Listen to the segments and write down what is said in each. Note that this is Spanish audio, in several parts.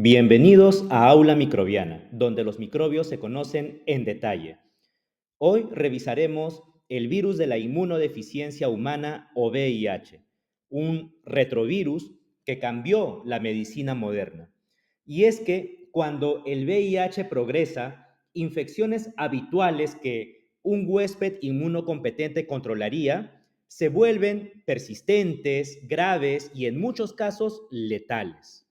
Bienvenidos a Aula Microbiana, donde los microbios se conocen en detalle. Hoy revisaremos el virus de la inmunodeficiencia humana o VIH, un retrovirus que cambió la medicina moderna. Y es que cuando el VIH progresa, infecciones habituales que un huésped inmunocompetente controlaría se vuelven persistentes, graves y en muchos casos letales.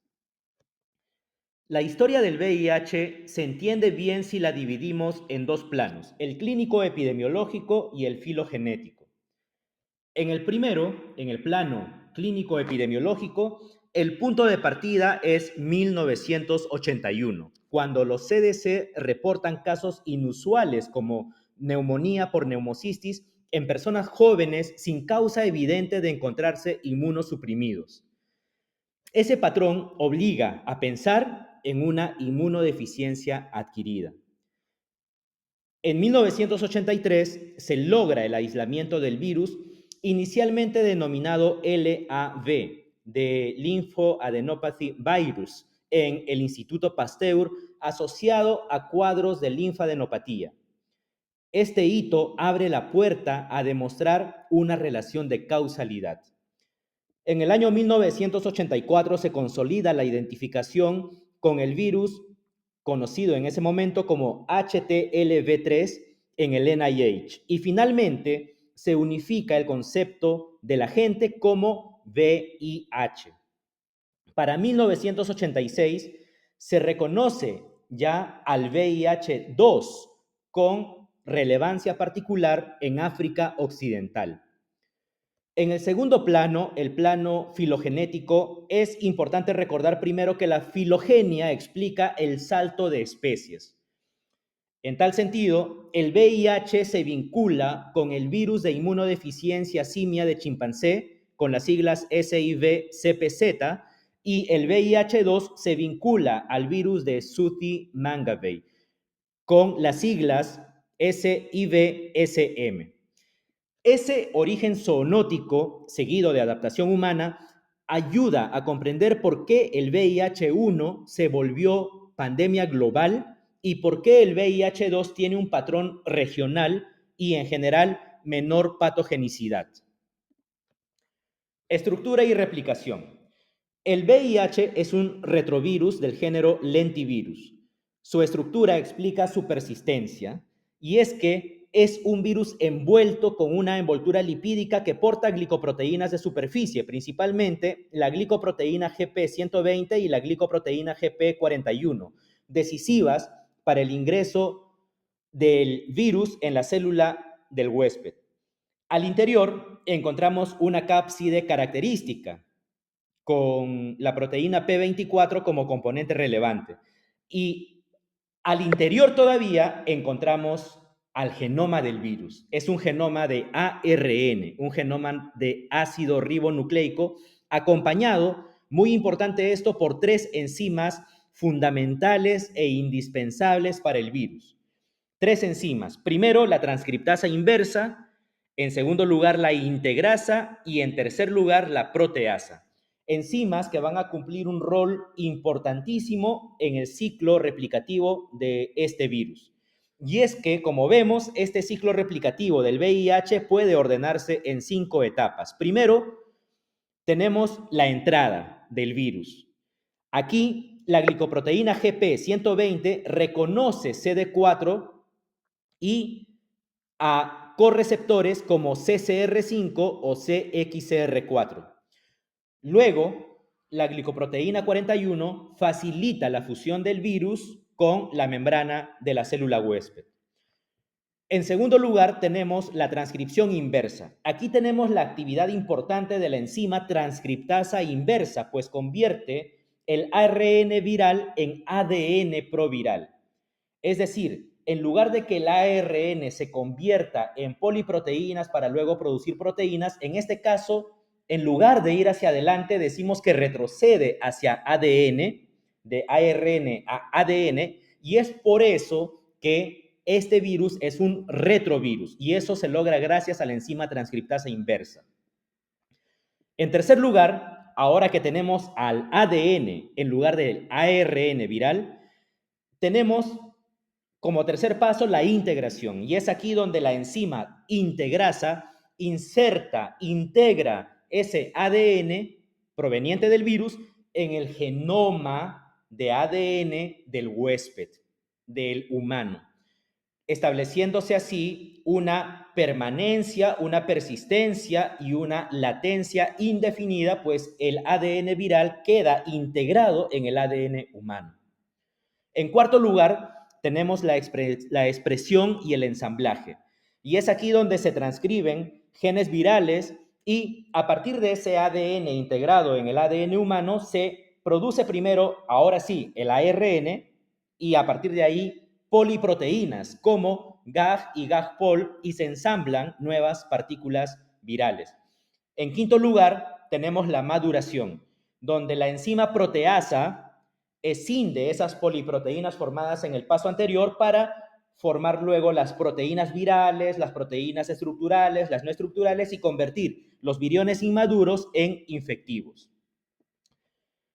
La historia del VIH se entiende bien si la dividimos en dos planos, el clínico epidemiológico y el filogenético. En el primero, en el plano clínico epidemiológico, el punto de partida es 1981, cuando los CDC reportan casos inusuales como neumonía por neumocistis en personas jóvenes sin causa evidente de encontrarse inmunosuprimidos. Ese patrón obliga a pensar en una inmunodeficiencia adquirida. En 1983 se logra el aislamiento del virus, inicialmente denominado LAV, de Lymphoadenopathy Virus, en el Instituto Pasteur, asociado a cuadros de linfadenopatía. Este hito abre la puerta a demostrar una relación de causalidad. En el año 1984 se consolida la identificación con el virus conocido en ese momento como HTLV3 en el NIH y finalmente se unifica el concepto del agente como VIH. Para 1986 se reconoce ya al VIH-2 con relevancia particular en África Occidental. En el segundo plano, el plano filogenético, es importante recordar primero que la filogenia explica el salto de especies. En tal sentido, el VIH se vincula con el virus de inmunodeficiencia simia de chimpancé, con las siglas SIV-CPZ, y el VIH-2 se vincula al virus de Sooty-Mangabey, con las siglas SIV-SM. Ese origen zoonótico, seguido de adaptación humana, ayuda a comprender por qué el VIH-1 se volvió pandemia global y por qué el VIH-2 tiene un patrón regional y, en general, menor patogenicidad. Estructura y replicación. El VIH es un retrovirus del género lentivirus. Su estructura explica su persistencia, y es que es un virus envuelto con una envoltura lipídica que porta glicoproteínas de superficie, principalmente la glicoproteína GP120 y la glicoproteína GP41, decisivas para el ingreso del virus en la célula del huésped. Al interior encontramos una cápside característica, con la proteína P24 como componente relevante. Y al interior todavía encontramos al genoma del virus. Es un genoma de ARN, un genoma de ácido ribonucleico, acompañado, muy importante esto, por tres enzimas fundamentales e indispensables para el virus. Tres enzimas. Primero, la transcriptasa inversa. En segundo lugar, la integrasa. Y en tercer lugar, la proteasa. Enzimas que van a cumplir un rol importantísimo en el ciclo replicativo de este virus. Y es que, como vemos, este ciclo replicativo del VIH puede ordenarse en 5 etapas. Primero, tenemos la entrada del virus. Aquí, la glicoproteína GP120 reconoce CD4 y a correceptores como CCR5 o CXCR4. Luego, la glicoproteína 41 facilita la fusión del virus con la membrana de la célula huésped. En segundo lugar, tenemos la transcripción inversa. Aquí tenemos la actividad importante de la enzima transcriptasa inversa, pues convierte el ARN viral en ADN proviral. Es decir, en lugar de que el ARN se convierta en poliproteínas para luego producir proteínas, en este caso, en lugar de ir hacia adelante, decimos que retrocede hacia ADN, de ARN a ADN, y es por eso que este virus es un retrovirus, y eso se logra gracias a la enzima transcriptasa inversa. En tercer lugar, ahora que tenemos al ADN en lugar del ARN viral, tenemos como tercer paso la integración. Y es aquí donde la enzima integrasa integra ese ADN proveniente del virus en el genoma de ADN del huésped, del humano, estableciéndose así una permanencia, una persistencia y una latencia indefinida, pues el ADN viral queda integrado en el ADN humano. En cuarto lugar, tenemos la expresión y el ensamblaje. Y es aquí donde se transcriben genes virales y a partir de ese ADN integrado en el ADN humano se produce primero, ahora sí, el ARN y a partir de ahí poliproteínas como GAG y GAG-POL y se ensamblan nuevas partículas virales. En quinto lugar, tenemos la maduración, donde la enzima proteasa escinde esas poliproteínas formadas en el paso anterior para formar luego las proteínas virales, las proteínas estructurales, las no estructurales y convertir los viriones inmaduros en infectivos.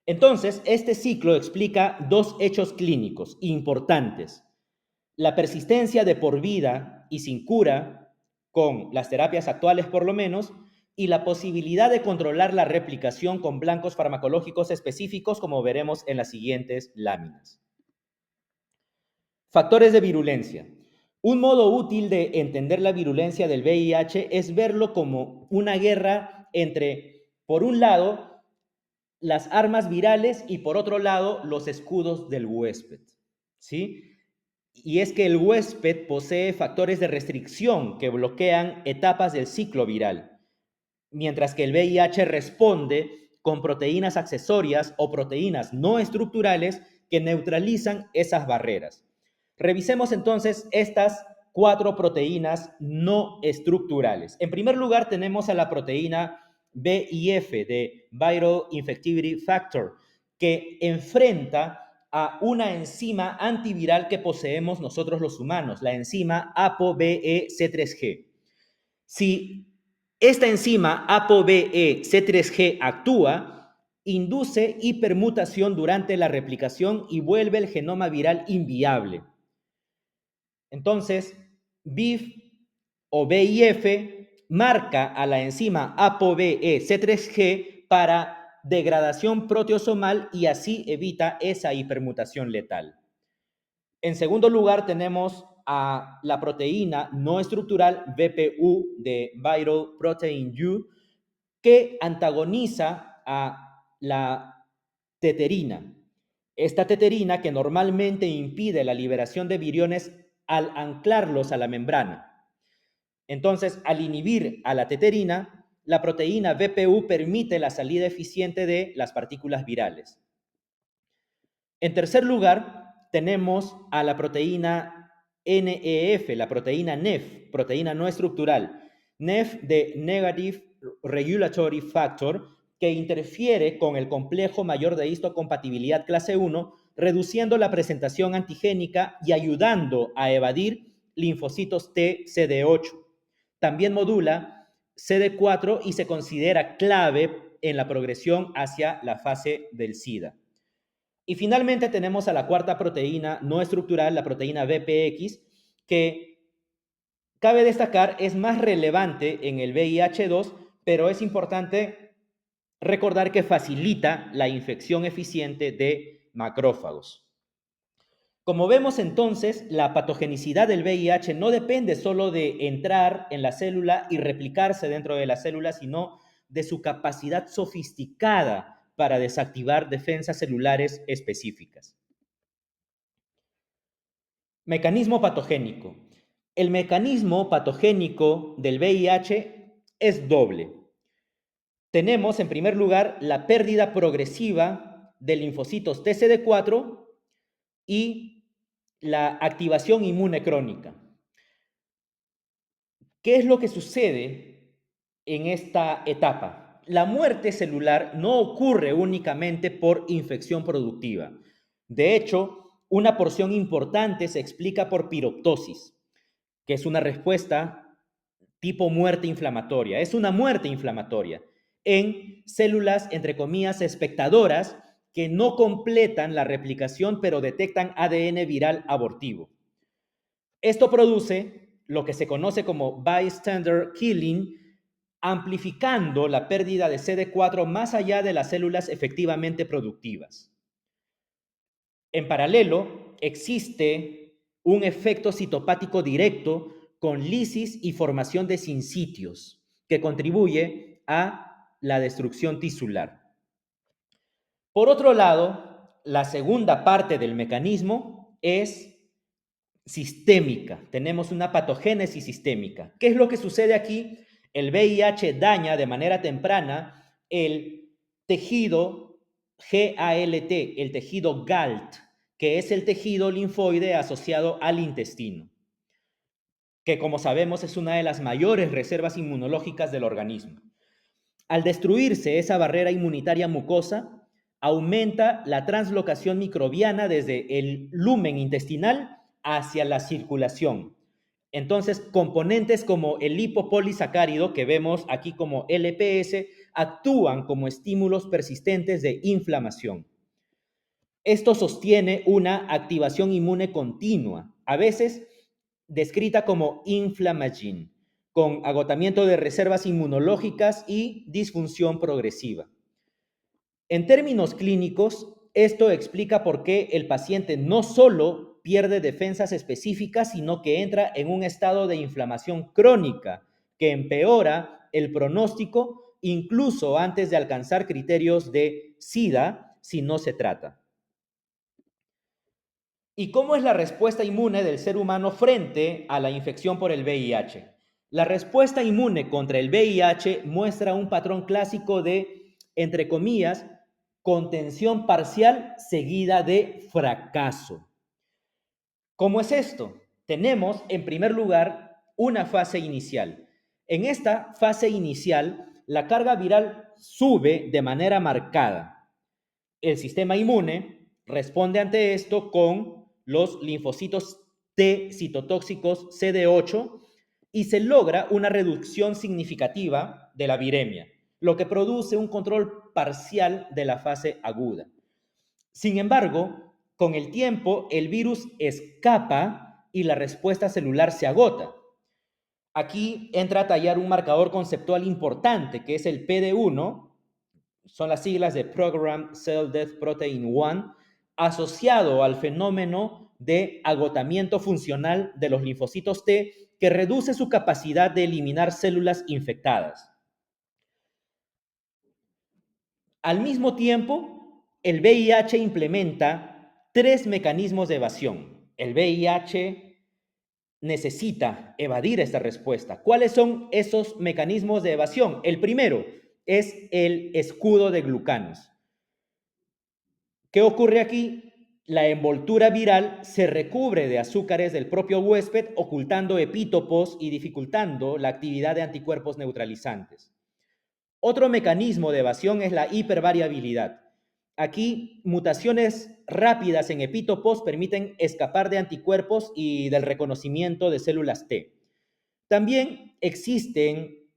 Entonces, este ciclo explica dos hechos clínicos importantes: la persistencia de por vida y sin cura, con las terapias actuales por lo menos, y la posibilidad de controlar la replicación con blancos farmacológicos específicos, como veremos en las siguientes láminas. Factores de virulencia. Un modo útil de entender la virulencia del VIH es verlo como una guerra entre, por un lado, las armas virales y por otro lado, los escudos del huésped, ¿sí? Y es que el huésped posee factores de restricción que bloquean etapas del ciclo viral, mientras que el VIH responde con proteínas accesorias o proteínas no estructurales que neutralizan esas barreras. Revisemos entonces estas 4 proteínas no estructurales. En primer lugar, tenemos a la proteína VIF de Viral Infectivity Factor, que enfrenta a una enzima antiviral que poseemos nosotros los humanos, la enzima ApoBec3G. Si esta enzima ApoBec3G actúa, induce hipermutación durante la replicación y vuelve el genoma viral inviable. Entonces, BIF o BIF marca a la enzima ApoBec3G para degradación proteosomal y así evita esa hipermutación letal. En segundo lugar, tenemos a la proteína no estructural VPU de Viral Protein U, que antagoniza a la teterina. Esta teterina que normalmente impide la liberación de viriones al anclarlos a la membrana. Entonces, al inhibir a la teterina, la proteína VPU permite la salida eficiente de las partículas virales. En tercer lugar, tenemos a la proteína NEF, la proteína NEF, proteína no estructural. NEF de Negative Regulatory Factor, que interfiere con el complejo mayor de histocompatibilidad clase 1, reduciendo la presentación antigénica y ayudando a evadir linfocitos T CD8. También modula CD4 y se considera clave en la progresión hacia la fase del SIDA. Y finalmente tenemos a la cuarta proteína no estructural, la proteína VPX, que cabe destacar es más relevante en el VIH-2, pero es importante recordar que facilita la infección eficiente de macrófagos. Como vemos entonces, la patogenicidad del VIH no depende solo de entrar en la célula y replicarse dentro de la célula, sino de su capacidad sofisticada para desactivar defensas celulares específicas. Mecanismo patogénico. El mecanismo patogénico del VIH es doble. Tenemos, en primer lugar, la pérdida progresiva de linfocitos TCD4 y la activación inmune crónica. ¿Qué es lo que sucede en esta etapa? La muerte celular no ocurre únicamente por infección productiva. De hecho, una porción importante se explica por piroptosis, que es una respuesta tipo muerte inflamatoria. Es una muerte inflamatoria. en células, entre comillas, espectadoras que no completan la replicación, pero detectan ADN viral abortivo. Esto produce lo que se conoce como bystander killing, amplificando la pérdida de CD4 más allá de las células efectivamente productivas. En paralelo, existe un efecto citopático directo con lisis y formación de sincitios que contribuye a la destrucción tisular. Por otro lado, la segunda parte del mecanismo es sistémica. Tenemos una patogénesis sistémica. ¿Qué es lo que sucede aquí? El VIH daña de manera temprana el tejido GALT, el tejido GALT, que es el tejido linfoide asociado al intestino, que como sabemos es una de las mayores reservas inmunológicas del organismo. Al destruirse esa barrera inmunitaria mucosa, aumenta la translocación microbiana desde el lumen intestinal hacia la circulación. Entonces, componentes como el lipopolisacárido, que vemos aquí como LPS, actúan como estímulos persistentes de inflamación. Esto sostiene una activación inmune continua, a veces descrita como inflammaging, con agotamiento de reservas inmunológicas y disfunción progresiva. En términos clínicos, esto explica por qué el paciente no solo pierde defensas específicas, sino que entra en un estado de inflamación crónica que empeora el pronóstico incluso antes de alcanzar criterios de SIDA si no se trata. ¿Y cómo es la respuesta inmune del ser humano frente a la infección por el VIH? La respuesta inmune contra el VIH muestra un patrón clásico de, entre comillas, contención parcial seguida de fracaso. ¿Cómo es esto? Tenemos, en primer lugar, una fase inicial. En esta fase inicial, la carga viral sube de manera marcada. El sistema inmune responde ante esto con los linfocitos T citotóxicos CD8 y se logra una reducción significativa de la viremia, lo que produce un control parcial de la fase aguda. Sin embargo, con el tiempo, el virus escapa y la respuesta celular se agota. Aquí entra a tallar un marcador conceptual importante, que es el PD1, son las siglas de Programmed Cell Death Protein 1, asociado al fenómeno de agotamiento funcional de los linfocitos T, que reduce su capacidad de eliminar células infectadas. Al mismo tiempo, el VIH implementa 3 mecanismos de evasión. El VIH necesita evadir esta respuesta. ¿Cuáles son esos mecanismos de evasión? El primero es el escudo de glucanos. ¿Qué ocurre aquí? La envoltura viral se recubre de azúcares del propio huésped, ocultando epítopos y dificultando la actividad de anticuerpos neutralizantes. Otro mecanismo de evasión es la hipervariabilidad. Aquí, mutaciones rápidas en epítopos permiten escapar de anticuerpos y del reconocimiento de células T. También existen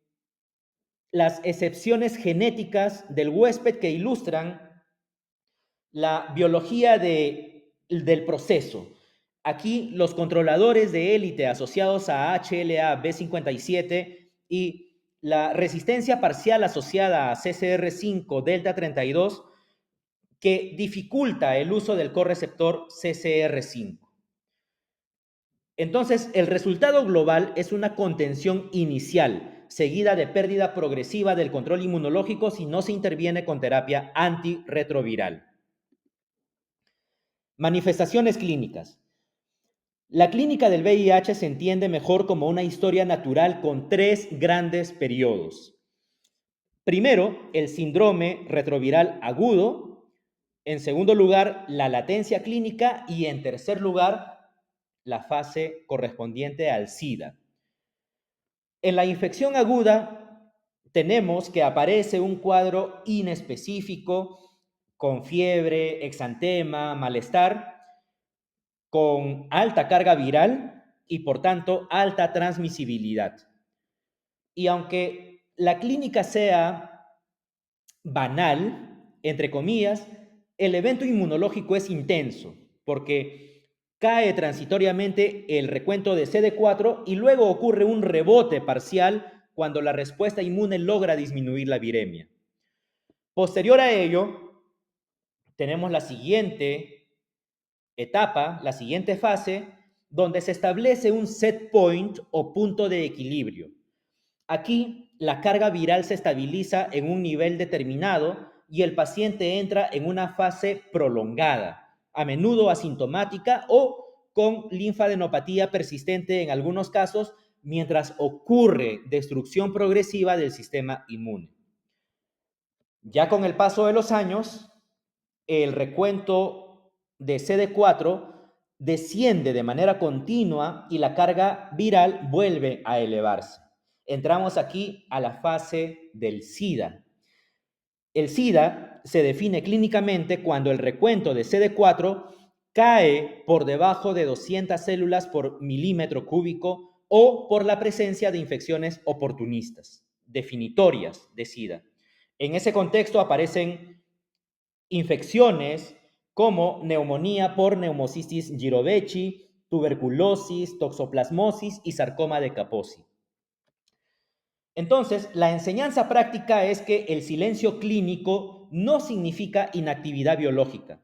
las excepciones genéticas del huésped que ilustran la biología del proceso. Aquí los controladores de élite asociados a HLA-B57 y la resistencia parcial asociada a CCR5 delta 32 que dificulta el uso del correceptor CCR5. Entonces, el resultado global es una contención inicial, seguida de pérdida progresiva del control inmunológico si no se interviene con terapia antirretroviral. Manifestaciones clínicas. La clínica del VIH se entiende mejor como una historia natural con 3 grandes periodos. Primero, el síndrome retroviral agudo. En segundo lugar, la latencia clínica. Y en tercer lugar, la fase correspondiente al SIDA. En la infección aguda, tenemos que aparece un cuadro inespecífico con fiebre, exantema, malestar, con alta carga viral y por tanto alta transmisibilidad. Y aunque la clínica sea banal, entre comillas, el evento inmunológico es intenso, porque cae transitoriamente el recuento de CD4 y luego ocurre un rebote parcial cuando la respuesta inmune logra disminuir la viremia. Posterior a ello, tenemos la siguiente etapa, la siguiente fase, donde se establece un set point o punto de equilibrio. Aquí, la carga viral se estabiliza en un nivel determinado y el paciente entra en una fase prolongada, a menudo asintomática o con linfadenopatía persistente en algunos casos, mientras ocurre destrucción progresiva del sistema inmune. Ya con el paso de los años, el recuento de CD4 desciende de manera continua y la carga viral vuelve a elevarse. Entramos aquí a la fase del SIDA. El SIDA se define clínicamente cuando el recuento de CD4 cae por debajo de 200 células por milímetro cúbico o por la presencia de infecciones oportunistas, definitorias de SIDA. En ese contexto aparecen infecciones como neumonía por Pneumocystis jirovecii, tuberculosis, toxoplasmosis y sarcoma de Kaposi. Entonces, la enseñanza práctica es que el silencio clínico no significa inactividad biológica.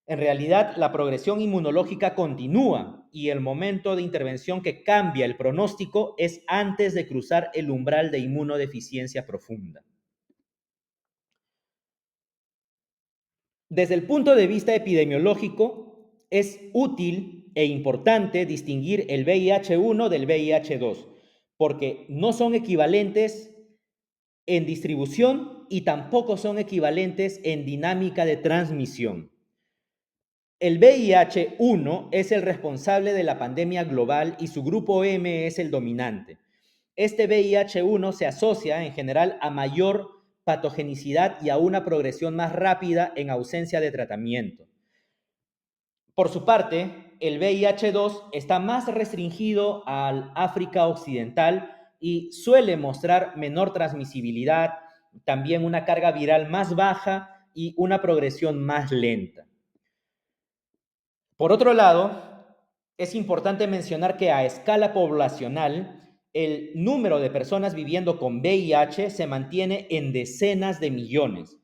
En realidad, la progresión inmunológica continúa y el momento de intervención que cambia el pronóstico es antes de cruzar el umbral de inmunodeficiencia profunda. Desde el punto de vista epidemiológico, es útil e importante distinguir el VIH-1 del VIH-2, porque no son equivalentes en distribución y tampoco son equivalentes en dinámica de transmisión. El VIH-1 es el responsable de la pandemia global y su grupo M es el dominante. Este VIH-1 se asocia en general a mayor patogenicidad y a una progresión más rápida en ausencia de tratamiento. Por su parte, el VIH-2 está más restringido al África Occidental y suele mostrar menor transmisibilidad, también una carga viral más baja y una progresión más lenta. Por otro lado, es importante mencionar que a escala poblacional, el número de personas viviendo con VIH se mantiene en decenas de millones,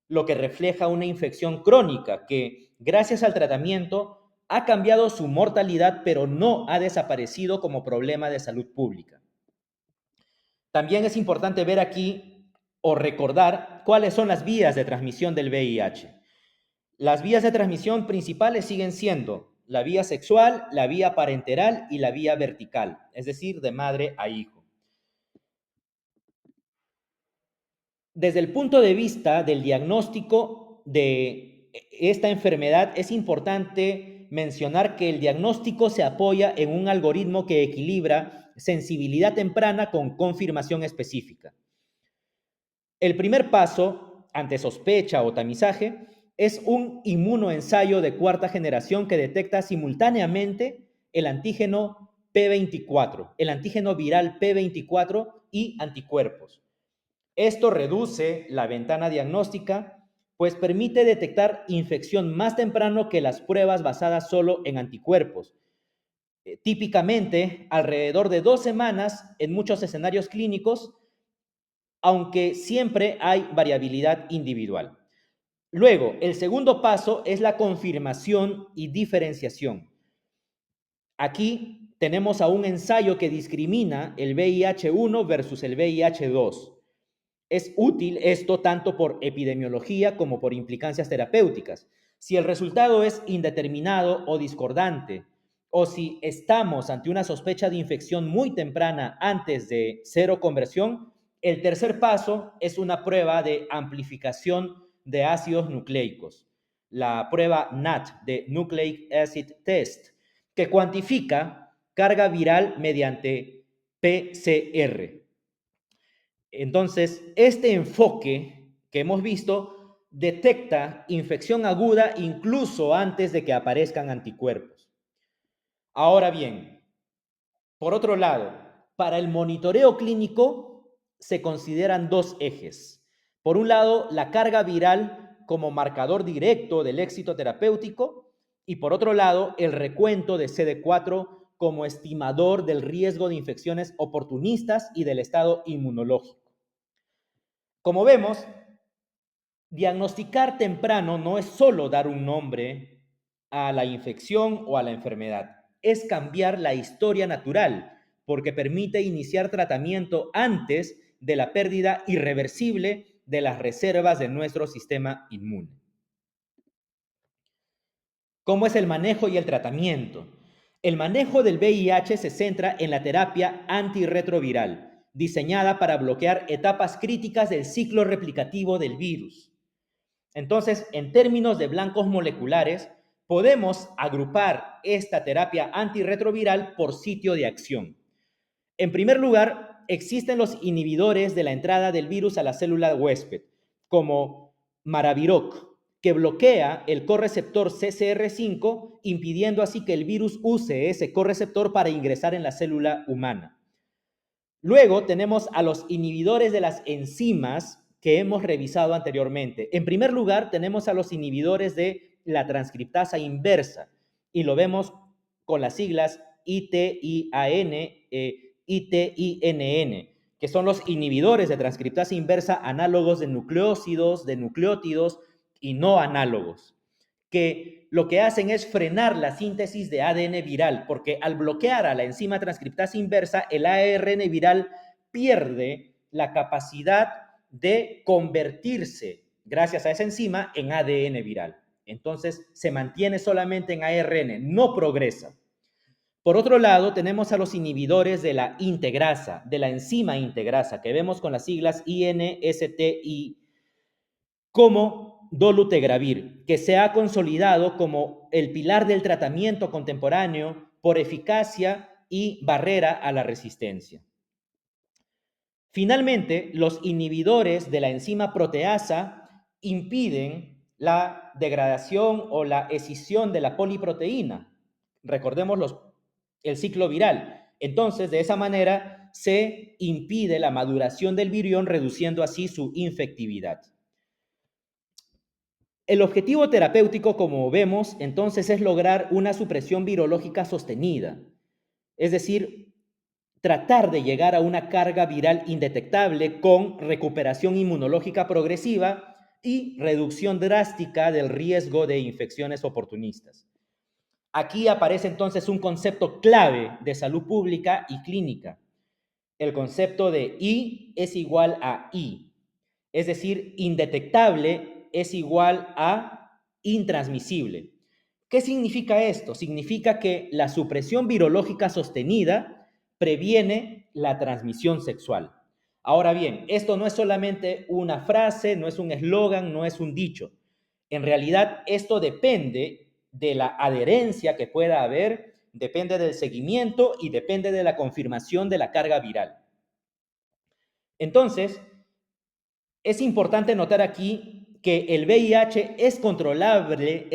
lo que refleja una infección crónica que, gracias al tratamiento, ha cambiado su mortalidad, pero no ha desaparecido como problema de salud pública. También es importante ver aquí o recordar cuáles son las vías de transmisión del VIH. Las vías de transmisión principales siguen siendo la vía sexual, la vía parenteral y la vía vertical, es decir, de madre a hijo. Desde el punto de vista del diagnóstico de esta enfermedad, es importante mencionar que el diagnóstico se apoya en un algoritmo que equilibra sensibilidad temprana con confirmación específica. El primer paso, ante sospecha o tamizaje, es un inmunoensayo de cuarta generación que detecta simultáneamente el antígeno P24, el antígeno viral P24 y anticuerpos. Esto reduce la ventana diagnóstica, pues permite detectar infección más temprano que las pruebas basadas solo en anticuerpos. Típicamente, alrededor de 2 semanas en muchos escenarios clínicos, aunque siempre hay variabilidad individual. Luego, el segundo paso es la confirmación y diferenciación. Aquí tenemos a un ensayo que discrimina el VIH-1 versus el VIH-2. Es útil esto tanto por epidemiología como por implicancias terapéuticas. Si el resultado es indeterminado o discordante, o si estamos ante una sospecha de infección muy temprana antes de cero conversión, el tercer paso es una prueba de amplificación de ácidos nucleicos, la prueba NAT de Nucleic Acid Test, que cuantifica carga viral mediante PCR. Entonces, este enfoque que hemos visto detecta infección aguda incluso antes de que aparezcan anticuerpos. Ahora bien, por otro lado, para el monitoreo clínico se consideran dos ejes. Por un lado, la carga viral como marcador directo del éxito terapéutico y por otro lado, el recuento de CD4 como estimador del riesgo de infecciones oportunistas y del estado inmunológico. Como vemos, diagnosticar temprano no es solo dar un nombre a la infección o a la enfermedad, es cambiar la historia natural, porque permite iniciar tratamiento antes de la pérdida irreversible de las reservas de nuestro sistema inmune. ¿Cómo es el manejo y el tratamiento? El manejo del VIH se centra en la terapia antirretroviral, diseñada para bloquear etapas críticas del ciclo replicativo del virus. Entonces, en términos de blancos moleculares, podemos agrupar esta terapia antirretroviral por sitio de acción. En primer lugar, existen los inhibidores de la entrada del virus a la célula huésped, como Maraviroc, que bloquea el correceptor CCR5, impidiendo así que el virus use ese correceptor para ingresar en la célula humana. Luego tenemos a los inhibidores de las enzimas que hemos revisado anteriormente. En primer lugar, tenemos a los inhibidores de la transcriptasa inversa y lo vemos con las siglas ITIAN, ITINN, que son los inhibidores de transcriptasa inversa análogos de nucleócidos, de nucleótidos y no análogos, que lo que hacen es frenar la síntesis de ADN viral, porque al bloquear a la enzima transcriptasa inversa, el ARN viral pierde la capacidad de convertirse, gracias a esa enzima, en ADN viral. Entonces, se mantiene solamente en ARN, no progresa. Por otro lado, tenemos a los inhibidores de la integrasa, de la enzima integrasa, que vemos con las siglas INSTI, como dolutegravir, que se ha consolidado como el pilar del tratamiento contemporáneo por eficacia y barrera a la resistencia. Finalmente, los inhibidores de la enzima proteasa impiden la degradación o la escisión de la poliproteína. Recordemos el ciclo viral. Entonces, de esa manera se impide la maduración del virión, reduciendo así su infectividad. El objetivo terapéutico, como vemos, entonces es lograr una supresión virológica sostenida, es decir, tratar de llegar a una carga viral indetectable con recuperación inmunológica progresiva y reducción drástica del riesgo de infecciones oportunistas. Aquí aparece entonces un concepto clave de salud pública y clínica. El concepto de I es igual a I, es decir, indetectable es igual a intransmisible. ¿Qué significa esto? Significa que la supresión virológica sostenida previene la transmisión sexual. Ahora bien, esto no es solamente una frase, no es un eslogan, no es un dicho. En realidad, esto depende de la adherencia que pueda haber, depende del seguimiento y depende de la confirmación de la carga viral. Entonces, es importante notar aquí que el VIH es controlable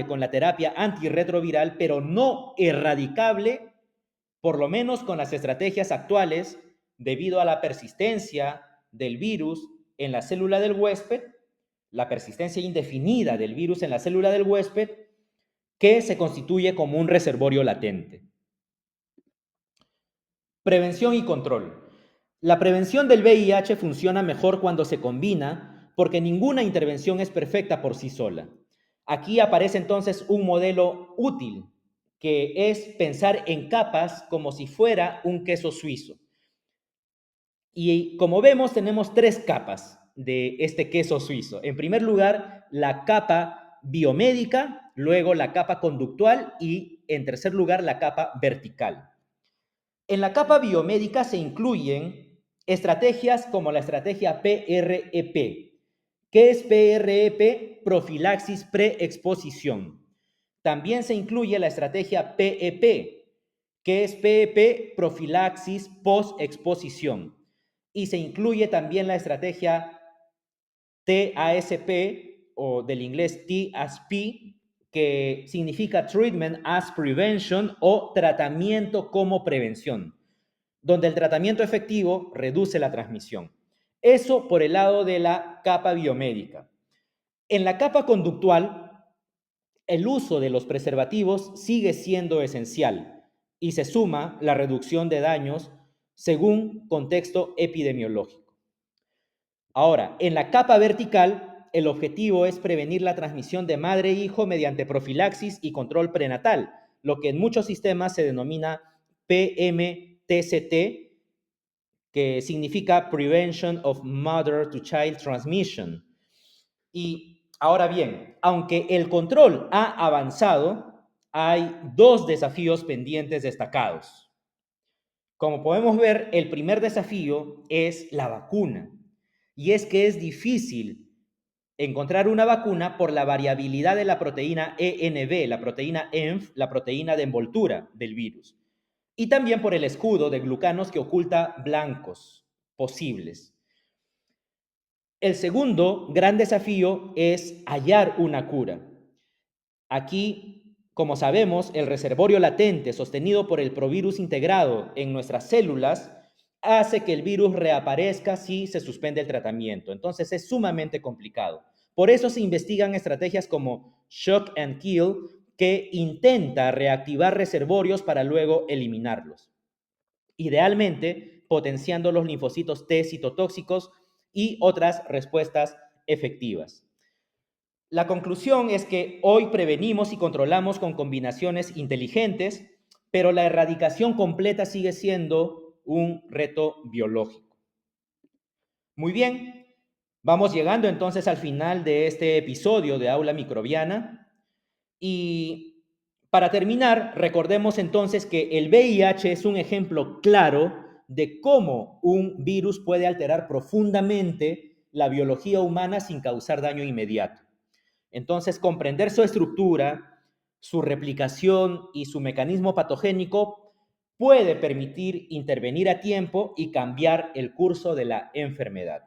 con la terapia antirretroviral, pero no erradicable, por lo menos con las estrategias actuales, debido a la persistencia del virus en la célula del huésped, la persistencia indefinida del virus en la célula del huésped, que se constituye como un reservorio latente. Prevención y control. La prevención del VIH funciona mejor cuando se combina, porque ninguna intervención es perfecta por sí sola. Aquí aparece entonces un modelo útil, que es pensar en capas como si fuera un queso suizo. Y como vemos, tenemos tres capas de este queso suizo. En primer lugar, la capa biomédica, luego la capa conductual y, en tercer lugar, la capa vertical. En la capa biomédica se incluyen estrategias como la estrategia PREP. ¿Qué es PREP? Profilaxis preexposición. También se incluye la estrategia PEP. ¿Qué es PEP? Profilaxis postexposición. Y se incluye también la estrategia TASP o del inglés TASP, que significa Treatment as Prevention o tratamiento como prevención, donde el tratamiento efectivo reduce la transmisión. Eso por el lado de la capa biomédica. En la capa conductual, el uso de los preservativos sigue siendo esencial y se suma la reducción de daños según contexto epidemiológico. Ahora, en la capa vertical, el objetivo es prevenir la transmisión de madre-hijo mediante profilaxis y control prenatal, lo que en muchos sistemas se denomina PMTCT, que significa Prevention of Mother to Child Transmission. Y ahora bien, aunque el control ha avanzado, hay dos desafíos pendientes destacados. Como podemos ver, el primer desafío es la vacuna. Y es que es difícil encontrar una vacuna por la variabilidad de la proteína ENV, la proteína ENF, la proteína de envoltura del virus. Y también por el escudo de glucanos que oculta blancos posibles. El segundo gran desafío es hallar una cura. Aquí, como sabemos, el reservorio latente sostenido por el provirus integrado en nuestras células hace que el virus reaparezca si se suspende el tratamiento. Entonces es sumamente complicado. Por eso se investigan estrategias como shock and kill, que intenta reactivar reservorios para luego eliminarlos. Idealmente, potenciando los linfocitos T citotóxicos y otras respuestas efectivas. La conclusión es que hoy prevenimos y controlamos con combinaciones inteligentes, pero la erradicación completa sigue siendo un reto biológico. Muy bien, vamos llegando entonces al final de este episodio de Aula Microbiana y para terminar, recordemos entonces que el VIH es un ejemplo claro de cómo un virus puede alterar profundamente la biología humana sin causar daño inmediato. Entonces, comprender su estructura, su replicación y su mecanismo patogénico puede permitir intervenir a tiempo y cambiar el curso de la enfermedad.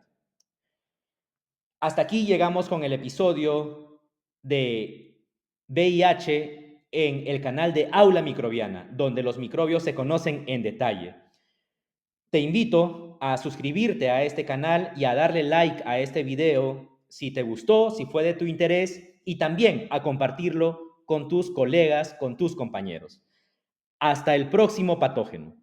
Hasta aquí llegamos con el episodio de VIH en el canal de Aula Microbiana, donde los microbios se conocen en detalle. Te invito a suscribirte a este canal y a darle like a este video si te gustó, si fue de tu interés, y también a compartirlo con tus colegas, con tus compañeros. Hasta el próximo patógeno.